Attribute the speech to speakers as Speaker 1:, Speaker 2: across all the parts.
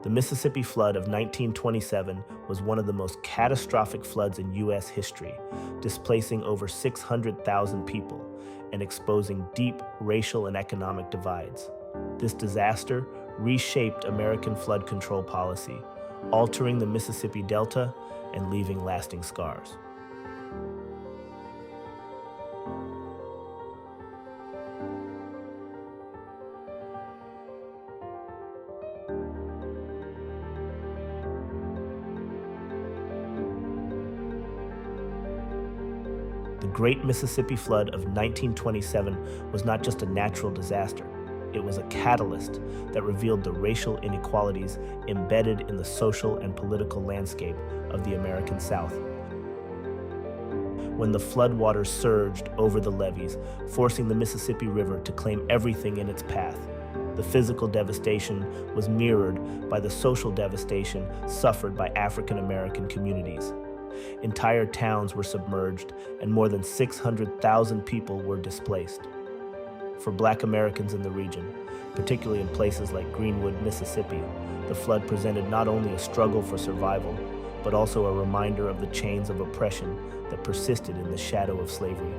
Speaker 1: The Mississippi flood of 1927 was one of the most catastrophic floods in U.S. history, displacing over 600,000 people and exposing deep racial and economic divides. This disaster reshaped American flood control policy, altering the Mississippi Delta and leaving lasting scars. The Great Mississippi Flood of 1927 was not just a natural disaster. It was a catalyst that revealed the racial inequalities embedded in the social and political landscape of the American South. When the floodwaters surged over the levees, forcing the Mississippi River to claim everything in its path, the physical devastation was mirrored by the social devastation suffered by African American communities. Entire towns were submerged, and more than 600,000 people were displaced. For Black Americans in the region, particularly in places like Greenwood, Mississippi, the flood presented not only a struggle for survival, but also a reminder of the chains of oppression that persisted in the shadow of slavery.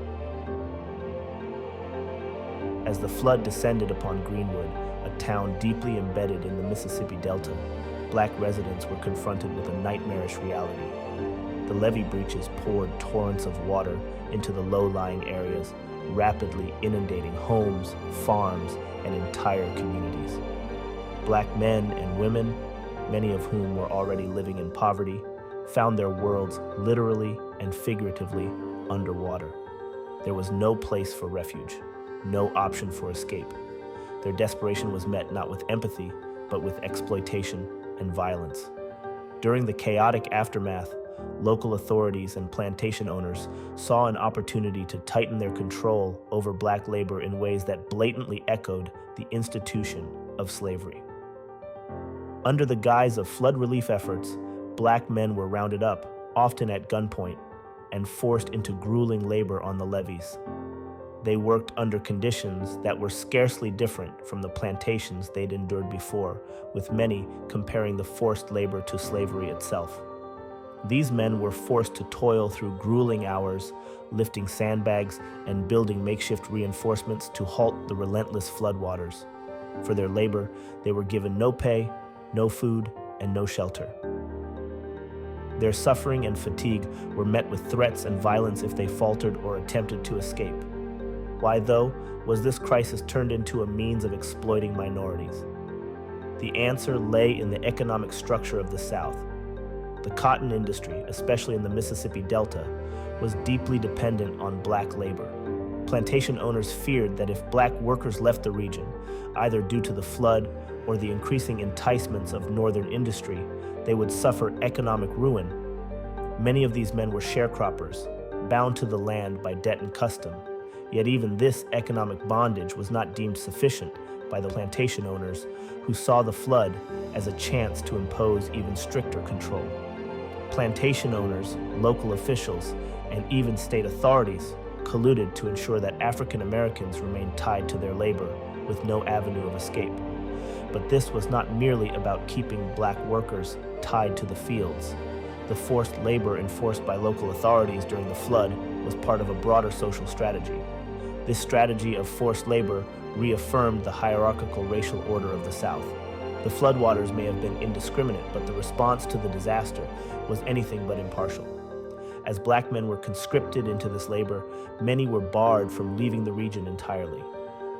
Speaker 1: As the flood descended upon Greenwood, a town deeply embedded in the Mississippi Delta, Black residents were confronted with a nightmarish reality. The levee breaches poured torrents of water into the low-lying areas, rapidly inundating homes, farms, and entire communities. Black men and women, many of whom were already living in poverty, found their worlds literally and figuratively underwater. There was no place for refuge, no option for escape. Their desperation was met not with empathy, but with exploitation and violence. During the chaotic aftermath, local authorities and plantation owners saw an opportunity to tighten their control over Black labor in ways that blatantly echoed the institution of slavery. Under the guise of flood relief efforts, Black men were rounded up, often at gunpoint, and forced into grueling labor on the levees. They worked under conditions that were scarcely different from the plantations they'd endured before, with many comparing the forced labor to slavery itself. These men were forced to toil through grueling hours, lifting sandbags and building makeshift reinforcements to halt the relentless floodwaters. For their labor, they were given no pay, no food, and no shelter. Their suffering and fatigue were met with threats and violence if they faltered or attempted to escape. Why, though, was this crisis turned into a means of exploiting minorities? The answer lay in the economic structure of the South. The cotton industry, especially in the Mississippi Delta, was deeply dependent on Black labor. Plantation owners feared that if Black workers left the region, either due to the flood or the increasing enticements of northern industry, they would suffer economic ruin. Many of these men were sharecroppers, bound to the land by debt and custom. Yet even this economic bondage was not deemed sufficient by the plantation owners, who saw the flood as a chance to impose even stricter control. Plantation owners, local officials, and even state authorities colluded to ensure that African Americans remained tied to their labor with no avenue of escape. But this was not merely about keeping Black workers tied to the fields. The forced labor enforced by local authorities during the flood was part of a broader social strategy. This strategy of forced labor reaffirmed the hierarchical racial order of the South. The floodwaters may have been indiscriminate, but the response to the disaster was anything but impartial. As Black men were conscripted into this labor, many were barred from leaving the region entirely.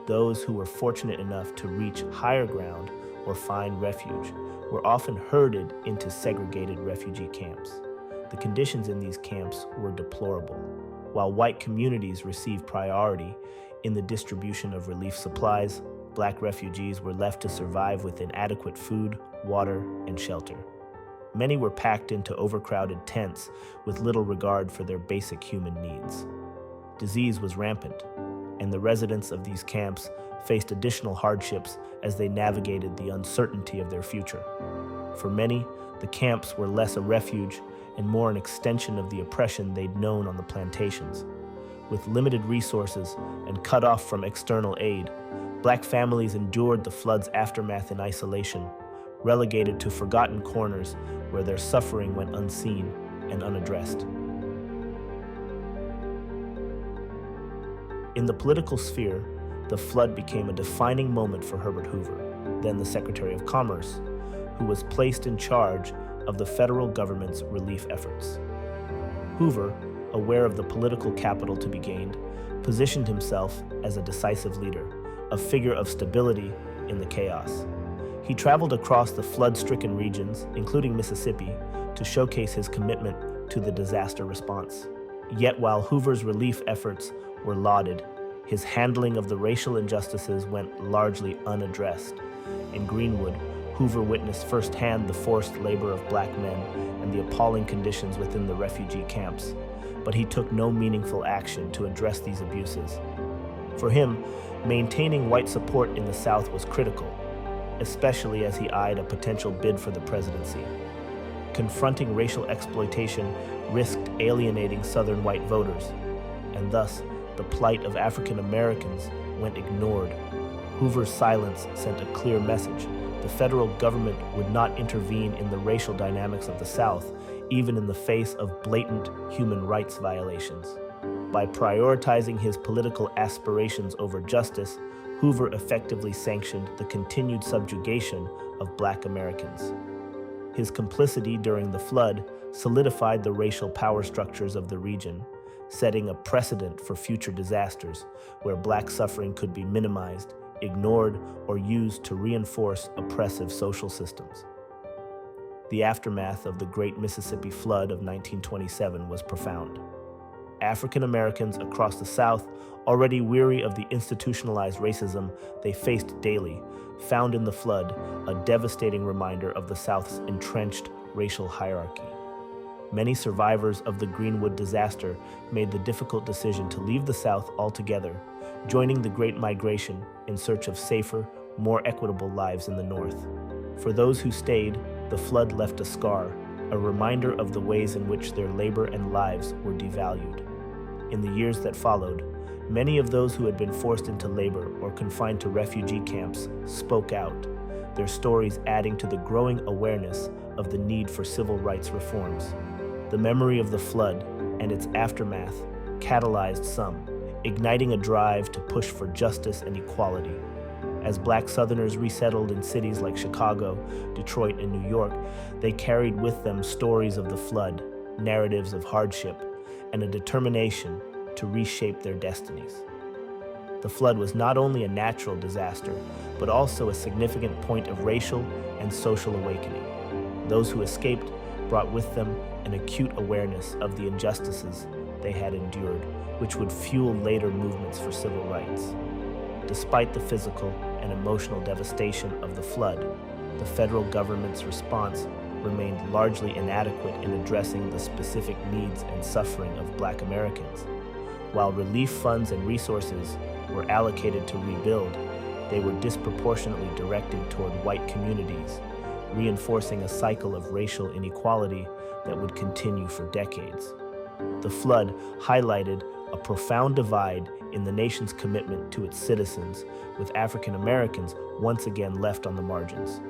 Speaker 1: Those who were fortunate enough to reach higher ground or find refuge were often herded into segregated refugee camps. The conditions in these camps were deplorable. While white communities received priority in the distribution of relief supplies, Black refugees were left to survive with inadequate food, water, and shelter. Many were packed into overcrowded tents with little regard for their basic human needs. Disease was rampant, and the residents of these camps faced additional hardships as they navigated the uncertainty of their future. For many, the camps were less a refuge and more an extension of the oppression they'd known on the plantations. With limited resources and cut off from external aid, Black families endured the flood's aftermath in isolation, relegated to forgotten corners where their suffering went unseen and unaddressed. In the political sphere, the flood became a defining moment for Herbert Hoover, then the Secretary of Commerce, who was placed in charge of the federal government's relief efforts. Hoover, aware of the political capital to be gained, positioned himself as a decisive leader, a figure of stability in the chaos. He traveled across the flood-stricken regions, including Mississippi, to showcase his commitment to the disaster response. Yet while Hoover's relief efforts were lauded, his handling of the racial injustices went largely unaddressed. In Greenwood, Hoover witnessed firsthand the forced labor of black men and the appalling conditions within the refugee camps, but he took no meaningful action to address these abuses. For him, maintaining white support in the South was critical, especially as he eyed a potential bid for the presidency. Confronting racial exploitation risked alienating Southern white voters, and thus the plight of African Americans went ignored. Hoover's silence sent a clear message. The federal government would not intervene in the racial dynamics of the South, even in the face of blatant human rights violations. By prioritizing his political aspirations over justice, Hoover effectively sanctioned the continued subjugation of black Americans. His complicity during the flood solidified the racial power structures of the region, setting a precedent for future disasters where black suffering could be minimized, ignored, or used to reinforce oppressive social systems. The aftermath of the Great Mississippi Flood of 1927 was profound. African Americans across the South, already weary of the institutionalized racism they faced daily, found in the flood a devastating reminder of the South's entrenched racial hierarchy. Many survivors of the Greenwood disaster made the difficult decision to leave the South altogether, joining the Great Migration in search of safer, more equitable lives in the North. For those who stayed, the flood left a scar, a reminder of the ways in which their labor and lives were devalued. In the years that followed, many of those who had been forced into labor or confined to refugee camps spoke out, their stories adding to the growing awareness of the need for civil rights reforms. The memory of the flood and its aftermath catalyzed some, igniting a drive to push for justice and equality. As black Southerners resettled in cities like Chicago, Detroit, and New York, they carried with them stories of the flood, narratives of hardship, and a determination to reshape their destinies. The flood was not only a natural disaster, but also a significant point of racial and social awakening. Those who escaped brought with them an acute awareness of the injustices they had endured, which would fuel later movements for civil rights. Despite the physical and emotional devastation of the flood, the federal government's response remained largely inadequate in addressing the specific needs and suffering of black Americans. While relief funds and resources were allocated to rebuild, they were disproportionately directed toward white communities, reinforcing a cycle of racial inequality that would continue for decades. The flood highlighted a profound divide in the nation's commitment to its citizens, with African Americans once again left on the margins.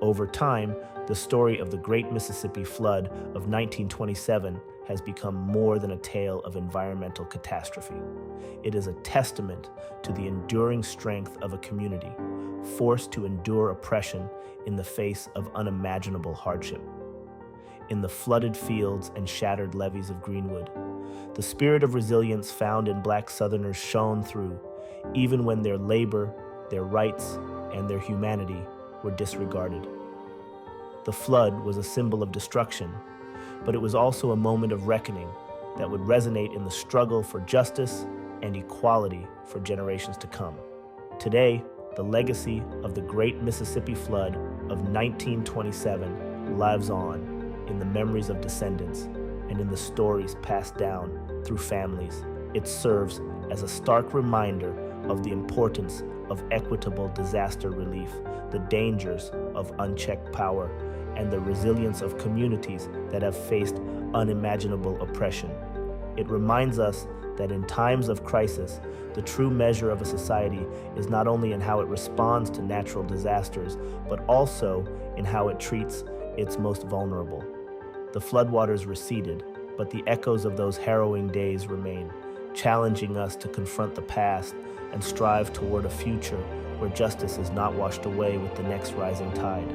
Speaker 1: Over time, the story of the Great Mississippi Flood of 1927 has become more than a tale of environmental catastrophe. It is a testament to the enduring strength of a community, forced to endure oppression in the face of unimaginable hardship. In the flooded fields and shattered levees of Greenwood, the spirit of resilience found in black Southerners shone through, even when their labor, their rights, and their humanity were disregarded. The flood was a symbol of destruction, but it was also a moment of reckoning that would resonate in the struggle for justice and equality for generations to come. Today, the legacy of the Great Mississippi Flood of 1927 lives on in the memories of descendants and in the stories passed down through families. It serves as a stark reminder of the importance of equitable disaster relief, the dangers of unchecked power, and the resilience of communities that have faced unimaginable oppression. It reminds us that in times of crisis, the true measure of a society is not only in how it responds to natural disasters, but also in how it treats its most vulnerable. The floodwaters receded, but the echoes of those harrowing days remain, challenging us to confront the past and strive toward a future where justice is not washed away with the next rising tide.